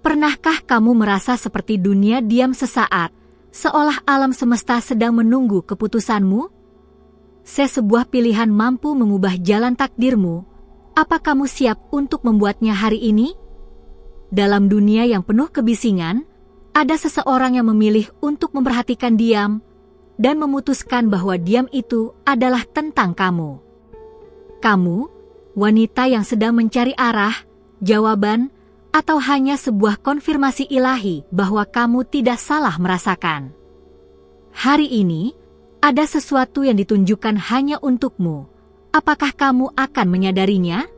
Pernahkah kamu merasa seperti dunia diam sesaat, seolah alam semesta sedang menunggu keputusanmu? Sebuah pilihan mampu mengubah jalan takdirmu. Apa kamu siap untuk membuatnya hari ini? Dalam dunia yang penuh kebisingan, ada seseorang yang memilih untuk memperhatikan diam dan memutuskan bahwa diam itu adalah tentang kamu. Kamu, wanita yang sedang mencari arah, jawaban, atau hanya sebuah konfirmasi ilahi bahwa kamu tidak salah merasakan. Hari ini, ada sesuatu yang ditunjukkan hanya untukmu. Apakah kamu akan menyadarinya?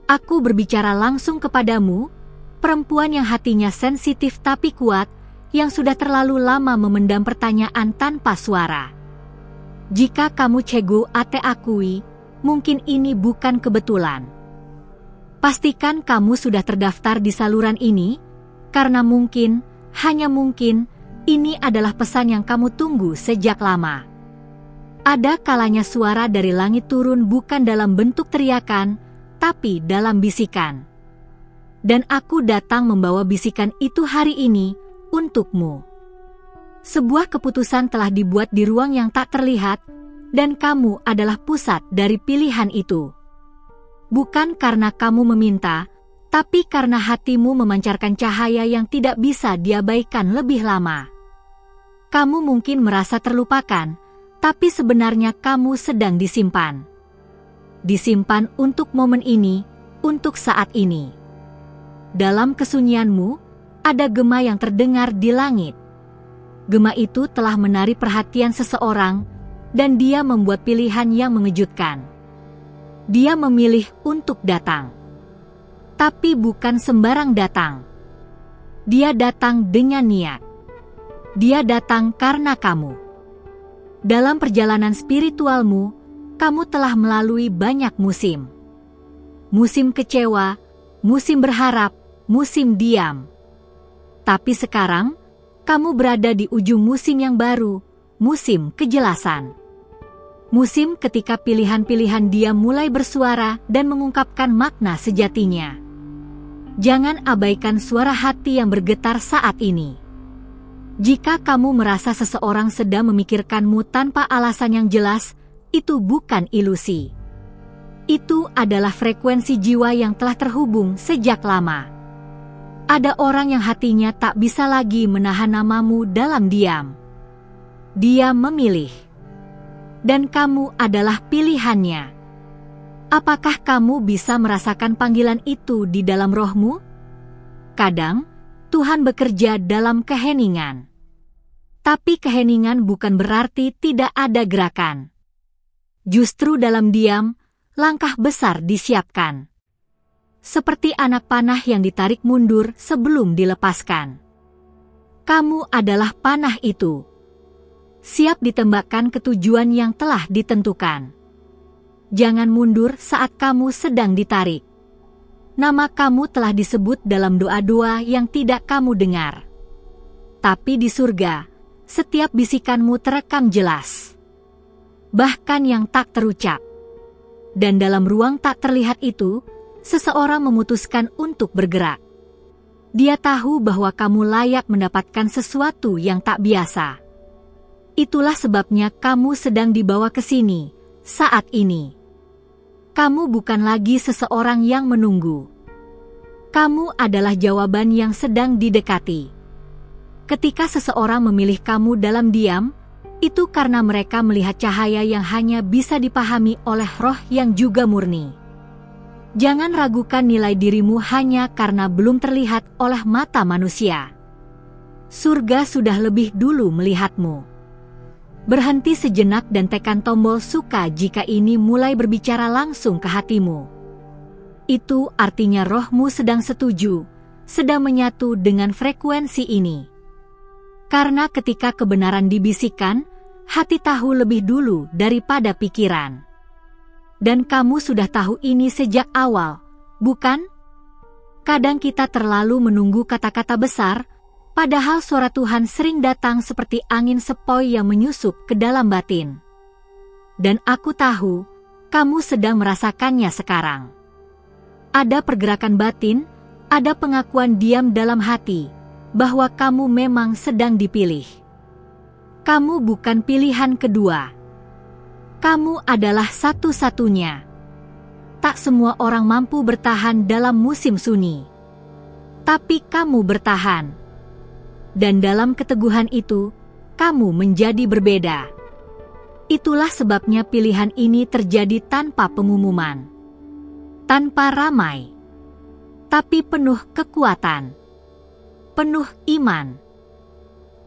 Aku berbicara langsung kepadamu, perempuan yang hatinya sensitif tapi kuat, yang sudah terlalu lama memendam pertanyaan tanpa suara. Jika kamu cegu ate akui, mungkin ini bukan kebetulan. Pastikan kamu sudah terdaftar di saluran ini, karena mungkin, hanya mungkin, ini adalah pesan yang kamu tunggu sejak lama. Ada kalanya suara dari langit turun bukan dalam bentuk teriakan, tapi dalam bisikan. Dan aku datang membawa bisikan itu hari ini untukmu. Sebuah keputusan telah dibuat di ruang yang tak terlihat, dan kamu adalah pusat dari pilihan itu. Bukan karena kamu meminta, tapi karena hatimu memancarkan cahaya yang tidak bisa diabaikan lebih lama. Kamu mungkin merasa terlupakan, tapi sebenarnya kamu sedang disimpan. Disimpan untuk momen ini, untuk saat ini. Dalam kesunyianmu, ada gema yang terdengar di langit. Gema itu telah menarik perhatian seseorang, dan dia membuat pilihan yang mengejutkan. Dia memilih untuk datang. Tapi bukan sembarang datang. Dia datang dengan niat. Dia datang karena kamu. Dalam perjalanan spiritualmu, kamu telah melalui banyak musim. Musim kecewa, musim berharap, musim diam. Tapi sekarang, kamu berada di ujung musim yang baru, musim kejelasan. Musim ketika pilihan-pilihan dia mulai bersuara dan mengungkapkan makna sejatinya. Jangan abaikan suara hati yang bergetar saat ini. Jika kamu merasa seseorang sedang memikirkanmu tanpa alasan yang jelas, itu bukan ilusi. Itu adalah frekuensi jiwa yang telah terhubung sejak lama. Ada orang yang hatinya tak bisa lagi menahan namamu dalam diam. Dia memilih. Dan kamu adalah pilihannya. Apakah kamu bisa merasakan panggilan itu di dalam rohmu? Kadang, Tuhan bekerja dalam keheningan. Tapi keheningan bukan berarti tidak ada gerakan. Justru dalam diam, langkah besar disiapkan. Seperti anak panah yang ditarik mundur sebelum dilepaskan. Kamu adalah panah itu. Siap ditembakkan ke tujuan yang telah ditentukan. Jangan mundur saat kamu sedang ditarik. Nama kamu telah disebut dalam doa-doa yang tidak kamu dengar. Tapi di surga, setiap bisikanmu terekam jelas. Bahkan yang tak terucap. Dan dalam ruang tak terlihat itu, seseorang memutuskan untuk bergerak. Dia tahu bahwa kamu layak mendapatkan sesuatu yang tak biasa. Itulah sebabnya kamu sedang dibawa ke sini, saat ini. Kamu bukan lagi seseorang yang menunggu. Kamu adalah jawaban yang sedang didekati. Ketika seseorang memilih kamu dalam diam, itu karena mereka melihat cahaya yang hanya bisa dipahami oleh roh yang juga murni. Jangan ragukan nilai dirimu hanya karena belum terlihat oleh mata manusia. Surga sudah lebih dulu melihatmu. Berhenti sejenak dan tekan tombol suka jika ini mulai berbicara langsung ke hatimu. Itu artinya rohmu sedang setuju, sedang menyatu dengan frekuensi ini. Karena ketika kebenaran dibisikkan, hati tahu lebih dulu daripada pikiran. Dan kamu sudah tahu ini sejak awal, bukan? Kadang kita terlalu menunggu kata-kata besar, padahal suara Tuhan sering datang seperti angin sepoi yang menyusup ke dalam batin. Dan aku tahu, kamu sedang merasakannya sekarang. Ada pergerakan batin, Ada pengakuan diam dalam hati bahwa kamu memang sedang dipilih. Kamu bukan pilihan kedua. Kamu adalah satu-satunya. Tak semua orang mampu bertahan dalam musim sunyi. Tapi kamu bertahan. Dan dalam keteguhan itu, kamu menjadi berbeda. Itulah sebabnya pilihan ini terjadi tanpa pengumuman. Tanpa ramai. Tapi penuh kekuatan. Penuh iman.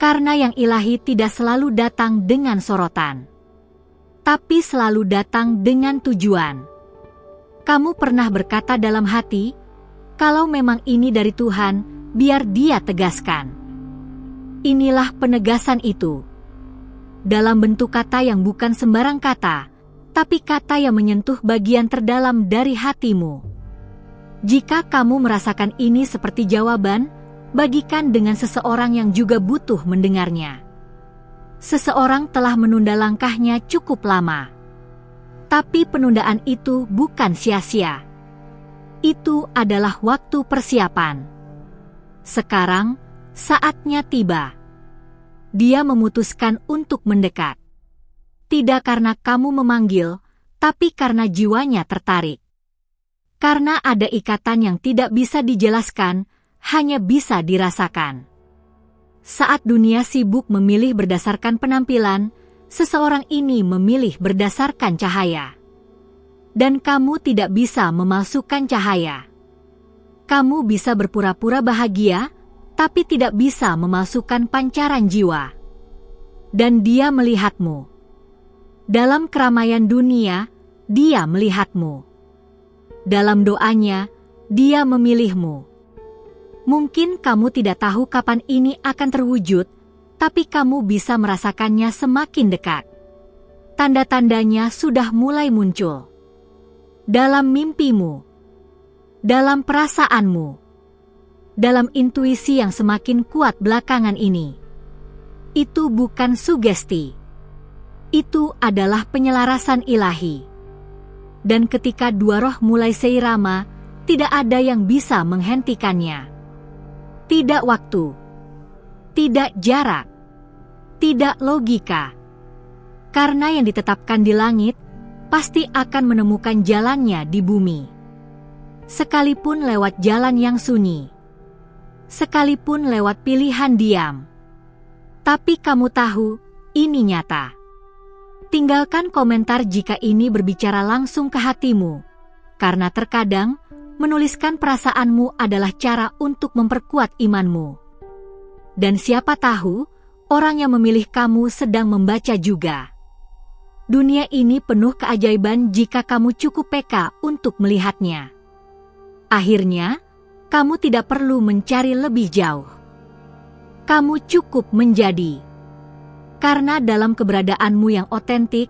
Karena yang ilahi tidak selalu datang dengan sorotan. Tapi selalu datang dengan tujuan. Kamu pernah berkata dalam hati, kalau memang ini dari Tuhan, biar Dia tegaskan. Inilah penegasan itu. Dalam bentuk kata yang bukan sembarang kata, tapi kata yang menyentuh bagian terdalam dari hatimu. Jika kamu merasakan ini seperti jawaban, bagikan dengan seseorang yang juga butuh mendengarnya. Seseorang telah menunda langkahnya cukup lama. Tapi penundaan itu bukan sia-sia. Itu adalah waktu persiapan. Sekarang, saatnya tiba. Dia memutuskan untuk mendekat. Tidak karena kamu memanggil, tapi karena jiwanya tertarik. Karena ada ikatan yang tidak bisa dijelaskan, hanya bisa dirasakan. Saat dunia sibuk memilih berdasarkan penampilan, seseorang ini memilih berdasarkan cahaya. Dan kamu tidak bisa memalsukan cahaya. Kamu bisa berpura-pura bahagia, tapi tidak bisa memalsukan pancaran jiwa. Dan Dia melihatmu. Dalam keramaian dunia, Dia melihatmu. Dalam doanya, Dia memilihmu. Mungkin kamu tidak tahu kapan ini akan terwujud, tapi kamu bisa merasakannya semakin dekat. Tanda-tandanya sudah mulai muncul. Dalam mimpimu. Dalam perasaanmu. Dalam intuisi yang semakin kuat belakangan ini. Itu bukan sugesti. Itu adalah penyelarasan ilahi. Dan ketika dua roh mulai seirama, tidak ada yang bisa menghentikannya. Tidak waktu, tidak jarak, tidak logika. Karena yang ditetapkan di langit, pasti akan menemukan jalannya di bumi. Sekalipun lewat jalan yang sunyi. Sekalipun lewat pilihan diam. Tapi kamu tahu, ini nyata. Tinggalkan komentar jika ini berbicara langsung ke hatimu, karena terkadang menuliskan perasaanmu adalah cara untuk memperkuat imanmu. Dan siapa tahu, orang yang memilih kamu sedang membaca juga. Dunia ini penuh keajaiban jika kamu cukup peka untuk melihatnya. Akhirnya, kamu tidak perlu mencari lebih jauh. Kamu cukup menjadi. Karena dalam keberadaanmu yang otentik,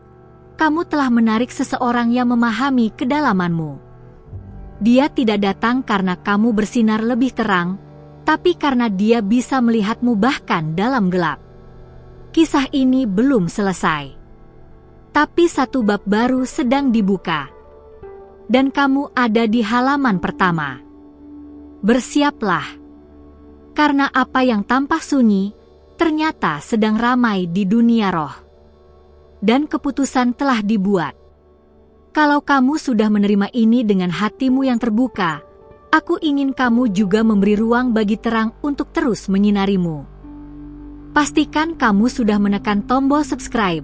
kamu telah menarik seseorang yang memahami kedalamanmu. Dia tidak datang karena kamu bersinar lebih terang, tapi karena Dia bisa melihatmu bahkan dalam gelap. Kisah ini belum selesai. Tapi satu bab baru sedang dibuka. Dan kamu ada di halaman pertama. Bersiaplah. Karena apa yang tampak sunyi, ternyata sedang ramai di dunia roh. Dan keputusan telah dibuat. Kalau kamu sudah menerima ini dengan hatimu yang terbuka, aku ingin kamu juga memberi ruang bagi terang untuk terus menyinarimu. Pastikan kamu sudah menekan tombol subscribe,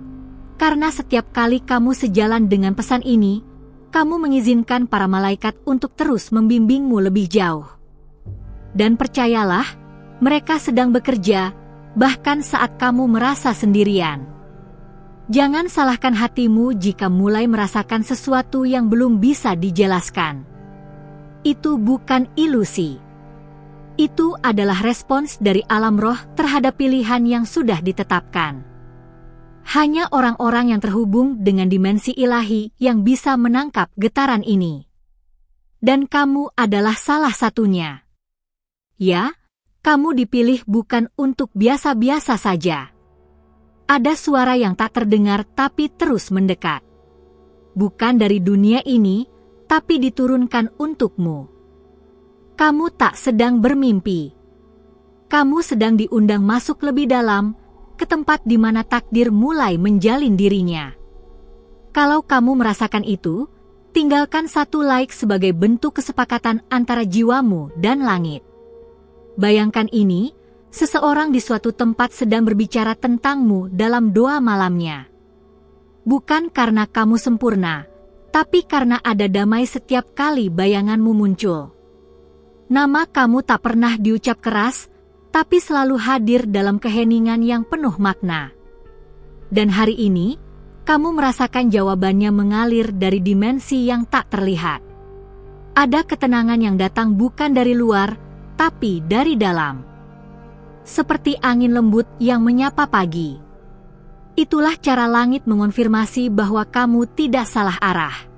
karena setiap kali kamu sejalan dengan pesan ini, kamu mengizinkan para malaikat untuk terus membimbingmu lebih jauh. Dan percayalah, mereka sedang bekerja, bahkan saat kamu merasa sendirian. Jangan salahkan hatimu jika mulai merasakan sesuatu yang belum bisa dijelaskan. Itu bukan ilusi. Itu adalah respons dari alam roh terhadap pilihan yang sudah ditetapkan. Hanya orang-orang yang terhubung dengan dimensi ilahi yang bisa menangkap getaran ini. Dan kamu adalah salah satunya. Ya, kamu dipilih bukan untuk biasa-biasa saja. Ada suara yang tak terdengar tapi terus mendekat. Bukan dari dunia ini, tapi diturunkan untukmu. Kamu tak sedang bermimpi. Kamu sedang diundang masuk lebih dalam ke tempat di mana takdir mulai menjalin dirinya. Kalau kamu merasakan itu, tinggalkan 1 like sebagai bentuk kesepakatan antara jiwamu dan langit. Bayangkan ini, seseorang di suatu tempat sedang berbicara tentangmu dalam doa malamnya. Bukan karena kamu sempurna, tapi karena ada damai setiap kali bayanganmu muncul. Nama kamu tak pernah diucap keras, tapi selalu hadir dalam keheningan yang penuh makna. Dan hari ini, kamu merasakan jawabannya mengalir dari dimensi yang tak terlihat. Ada ketenangan yang datang bukan dari luar, tapi dari dalam. Seperti angin lembut yang menyapa pagi. Itulah cara langit mengonfirmasi bahwa kamu tidak salah arah.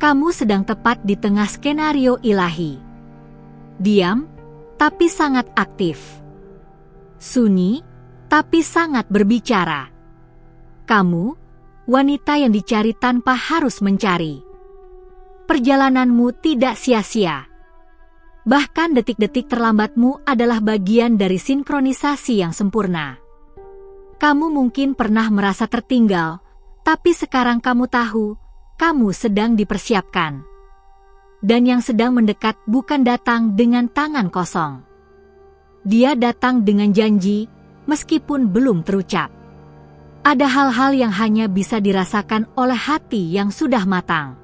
Kamu sedang tepat di tengah skenario ilahi. Diam, tapi sangat aktif. Sunyi, tapi sangat berbicara. Kamu, wanita yang dicari tanpa harus mencari. Perjalananmu tidak sia-sia. Bahkan detik-detik terlambatmu adalah bagian dari sinkronisasi yang sempurna. Kamu mungkin pernah merasa tertinggal, tapi sekarang kamu tahu, kamu sedang dipersiapkan. Dan yang sedang mendekat bukan datang dengan tangan kosong. Dia datang dengan janji, meskipun belum terucap. Ada hal-hal yang hanya bisa dirasakan oleh hati yang sudah matang.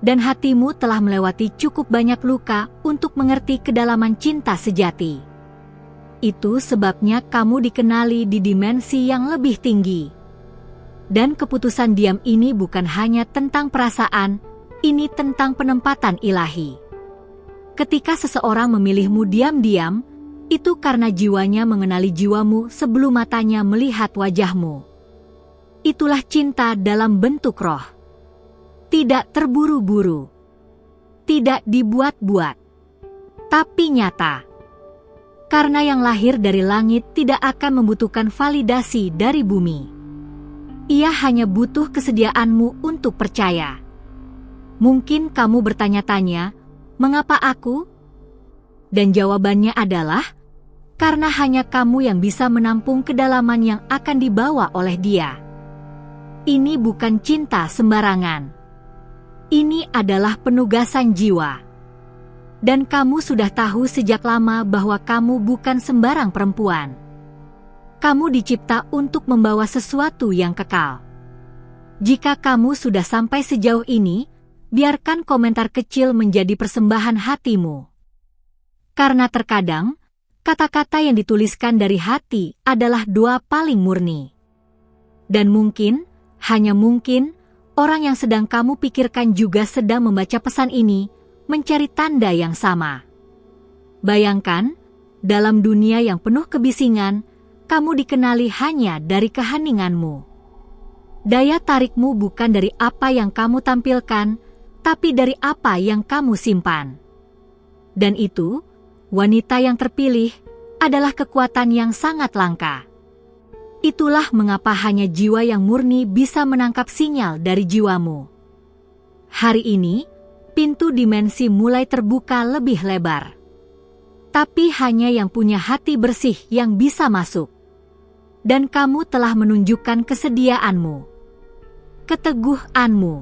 Dan hatimu telah melewati cukup banyak luka untuk mengerti kedalaman cinta sejati. Itu sebabnya kamu dikenali di dimensi yang lebih tinggi. Dan keputusan diam ini bukan hanya tentang perasaan, ini tentang penempatan ilahi. Ketika seseorang memilihmu diam-diam, itu karena jiwanya mengenali jiwamu sebelum matanya melihat wajahmu. Itulah cinta dalam bentuk roh. Tidak terburu-buru. Tidak dibuat-buat. Tapi nyata. Karena yang lahir dari langit tidak akan membutuhkan validasi dari bumi. Ia hanya butuh kesediaanmu untuk percaya. Mungkin kamu bertanya-tanya, mengapa aku? Dan jawabannya adalah, karena hanya kamu yang bisa menampung kedalaman yang akan dibawa oleh dia. Ini bukan cinta sembarangan. Ini adalah penugasan jiwa. Dan kamu sudah tahu sejak lama bahwa kamu bukan sembarang perempuan. Kamu dicipta untuk membawa sesuatu yang kekal. Jika kamu sudah sampai sejauh ini, biarkan komentar kecil menjadi persembahan hatimu. Karena terkadang, kata-kata yang dituliskan dari hati adalah doa paling murni. Dan mungkin, hanya mungkin, orang yang sedang kamu pikirkan juga sedang membaca pesan ini, mencari tanda yang sama. Bayangkan, dalam dunia yang penuh kebisingan, kamu dikenali hanya dari keheninganmu. Daya tarikmu bukan dari apa yang kamu tampilkan, tapi dari apa yang kamu simpan. Dan itu, wanita yang terpilih, adalah kekuatan yang sangat langka. Itulah mengapa hanya jiwa yang murni bisa menangkap sinyal dari jiwamu. Hari ini, pintu dimensi mulai terbuka lebih lebar. Tapi hanya yang punya hati bersih yang bisa masuk. Dan kamu telah menunjukkan kesediaanmu, keteguhanmu,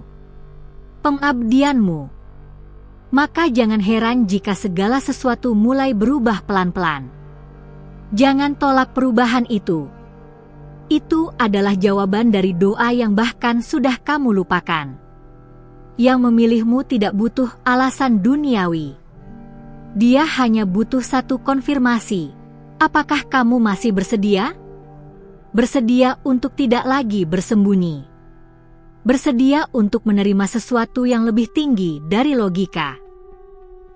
pengabdianmu. Maka jangan heran jika segala sesuatu mulai berubah pelan-pelan. Jangan tolak perubahan itu. Itu adalah jawaban dari doa yang bahkan sudah kamu lupakan. Yang memilihmu tidak butuh alasan duniawi. Dia hanya butuh satu konfirmasi. Apakah kamu masih bersedia? Bersedia untuk tidak lagi bersembunyi. Bersedia untuk menerima sesuatu yang lebih tinggi dari logika.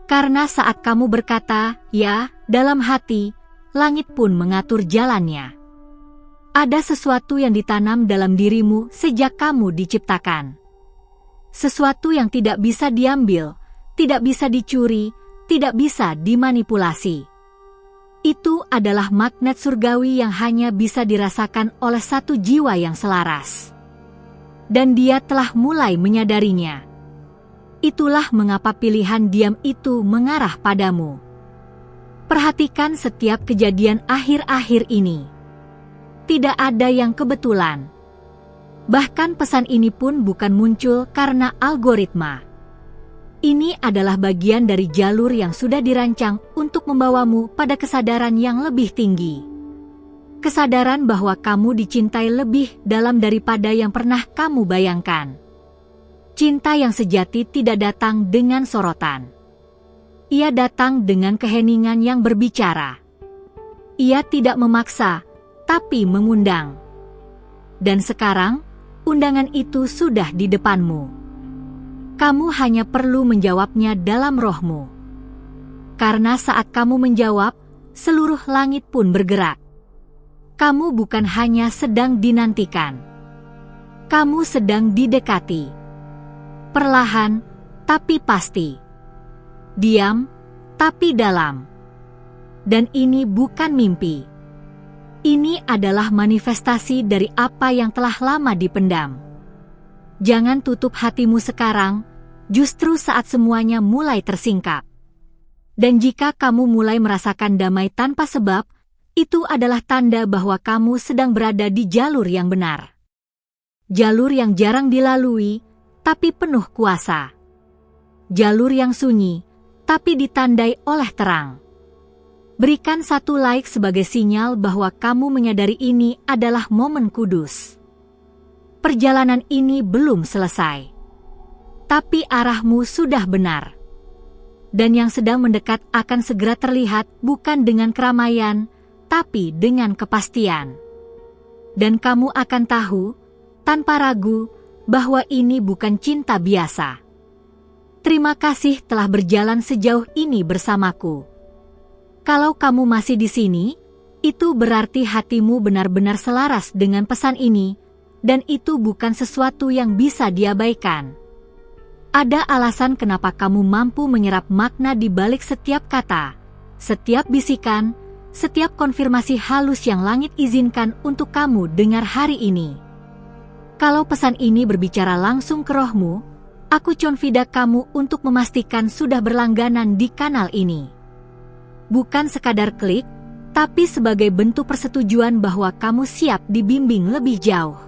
Karena saat kamu berkata, ya, dalam hati, langit pun mengatur jalannya. Ada sesuatu yang ditanam dalam dirimu sejak kamu diciptakan. Sesuatu yang tidak bisa diambil, tidak bisa dicuri, tidak bisa dimanipulasi. Itu adalah magnet surgawi yang hanya bisa dirasakan oleh satu jiwa yang selaras. Dan dia telah mulai menyadarinya. Itulah mengapa pilihan diam itu mengarah padamu. Perhatikan setiap kejadian akhir-akhir ini. Tidak ada yang kebetulan. Bahkan pesan ini pun bukan muncul karena algoritma. Ini adalah bagian dari jalur yang sudah dirancang untuk membawamu pada kesadaran yang lebih tinggi. Kesadaran bahwa kamu dicintai lebih dalam daripada yang pernah kamu bayangkan. Cinta yang sejati tidak datang dengan sorotan. Ia datang dengan keheningan yang berbicara. Ia tidak memaksa, tapi mengundang. Dan sekarang, undangan itu sudah di depanmu. Kamu hanya perlu menjawabnya dalam rohmu. Karena saat kamu menjawab, seluruh langit pun bergerak. Kamu bukan hanya sedang dinantikan. Kamu sedang didekati. Perlahan, tapi pasti. Diam, tapi dalam. Dan ini bukan mimpi. Ini adalah manifestasi dari apa yang telah lama dipendam. Jangan tutup hatimu sekarang, justru saat semuanya mulai tersingkap. Dan jika kamu mulai merasakan damai tanpa sebab, itu adalah tanda bahwa kamu sedang berada di jalur yang benar. Jalur yang jarang dilalui, tapi penuh kuasa. Jalur yang sunyi, tapi ditandai oleh terang. Berikan 1 like sebagai sinyal bahwa kamu menyadari ini adalah momen kudus. Perjalanan ini belum selesai. Tapi arahmu sudah benar. Dan yang sedang mendekat akan segera terlihat bukan dengan keramaian, tapi dengan kepastian. Dan kamu akan tahu, tanpa ragu, bahwa ini bukan cinta biasa. Terima kasih telah berjalan sejauh ini bersamaku. Kalau kamu masih di sini, itu berarti hatimu benar-benar selaras dengan pesan ini, dan itu bukan sesuatu yang bisa diabaikan. Ada alasan kenapa kamu mampu menyerap makna di balik setiap kata, setiap bisikan, setiap konfirmasi halus yang langit izinkan untuk kamu dengar hari ini. Kalau pesan ini berbicara langsung ke rohmu, aku convida kamu untuk memastikan sudah berlangganan di kanal ini. Bukan sekadar klik, tapi sebagai bentuk persetujuan bahwa kamu siap dibimbing lebih jauh.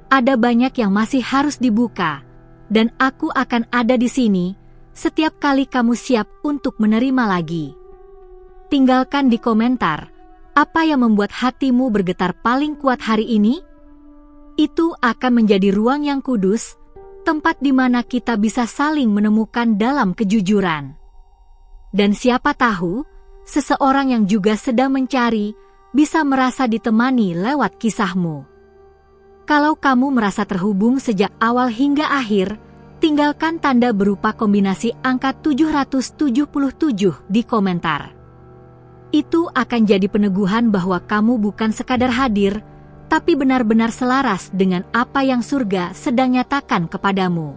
Ada banyak yang masih harus dibuka, dan aku akan ada di sini setiap kali kamu siap untuk menerima lagi. Tinggalkan di komentar, apa yang membuat hatimu bergetar paling kuat hari ini? Itu akan menjadi ruang yang kudus, tempat di mana kita bisa saling menemukan dalam kejujuran. Dan siapa tahu, seseorang yang juga sedang mencari bisa merasa ditemani lewat kisahmu. Kalau kamu merasa terhubung sejak awal hingga akhir, tinggalkan tanda berupa kombinasi angka 777 di komentar. Itu akan jadi peneguhan bahwa kamu bukan sekadar hadir, tapi benar-benar selaras dengan apa yang surga sedang nyatakan kepadamu.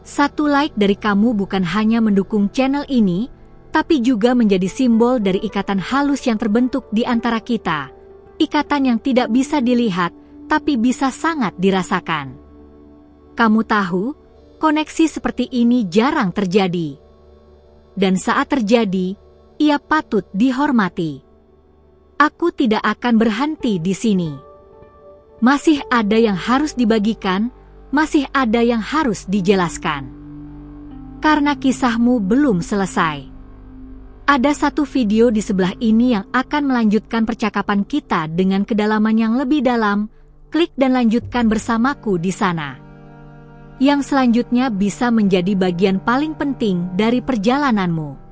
1 like dari kamu bukan hanya mendukung channel ini, tapi juga menjadi simbol dari ikatan halus yang terbentuk di antara kita. Ikatan yang tidak bisa dilihat, tapi bisa sangat dirasakan. Kamu tahu, koneksi seperti ini jarang terjadi. Dan saat terjadi, ia patut dihormati. Aku tidak akan berhenti di sini. Masih ada yang harus dibagikan, masih ada yang harus dijelaskan. Karena kisahmu belum selesai. Ada 1 video di sebelah ini yang akan melanjutkan percakapan kita dengan kedalaman yang lebih dalam. Klik dan lanjutkan bersamaku di sana. Yang selanjutnya bisa menjadi bagian paling penting dari perjalananmu.